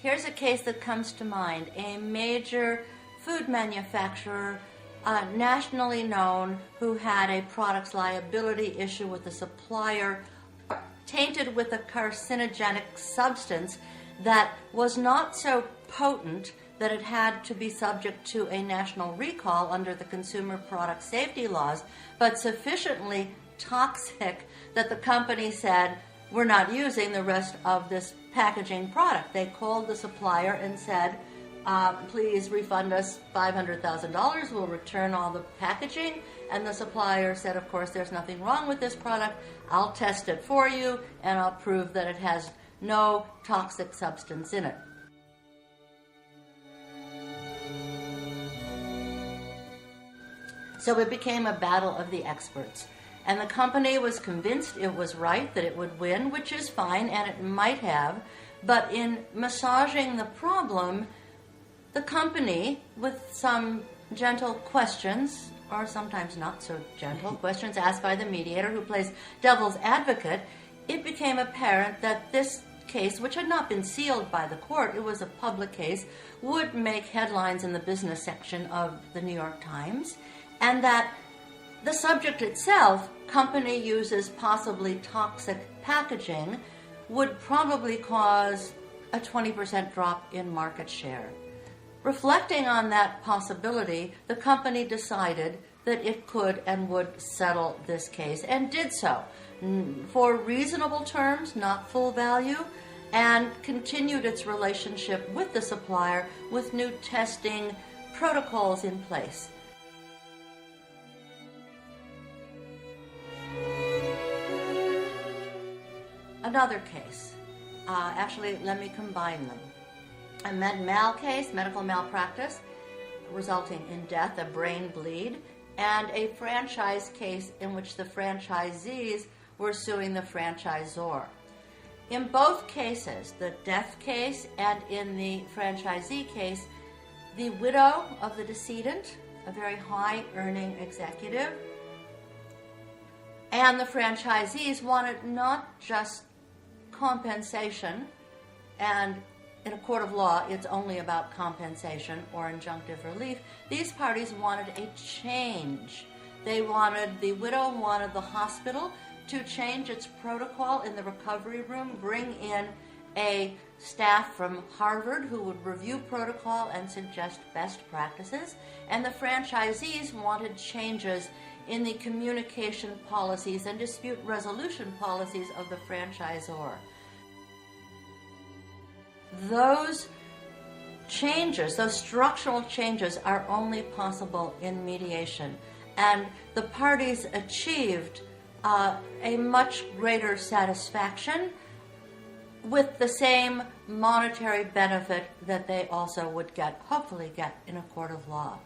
Here's a case that comes to mind. A major food manufacturer, nationally known, who had a products liability issue with a supplier tainted with a carcinogenic substance that was not so potent that it had to be subject to a national recall under the consumer product safety laws, but sufficiently toxic that the company said, we're not using the rest of this packaging product. They called the supplier and said, please refund us $500,000. We'll return all the packaging. And the supplier said, of course, there's nothing wrong with this product. I'll test it for you, and I'll prove that it has no toxic substance in it. So it became a battle of the experts. And the company was convinced it was right, that it would win, which is fine, and it might have. But in massaging the problem, the company, with some gentle questions, or sometimes not so gentle questions asked by the mediator who plays devil's advocate, it became apparent that this case, which had not been sealed by the court, it was a public case, would make headlines in the business section of the New York Times, and that the subject itself, company uses possibly toxic packaging, would probably cause a 20% drop in market share. Reflecting on that possibility, the company decided that it could and would settle this case, and did so for reasonable terms, not full value, and continued its relationship with the supplier with new testing protocols in place. Another case. Actually, let me combine them. A med-mal case, medical malpractice, resulting in death, a brain bleed, and a franchise case in which the franchisees were suing the franchisor. In both cases, the death case and in the franchisee case, the widow of the decedent, a very high-earning executive, and the franchisees wanted not just compensation, and in a court of law, it's only about compensation or injunctive relief. These parties wanted a change. The widow wanted the hospital to change its protocol in the recovery room, bring in a staff from Harvard who would review protocol and suggest best practices, and the franchisees wanted changes in the communication policies and dispute resolution policies of the franchisor. Those changes, those structural changes, are only possible in mediation, and the parties achieved a much greater satisfaction with the same monetary benefit that they also would hopefully get in a court of law.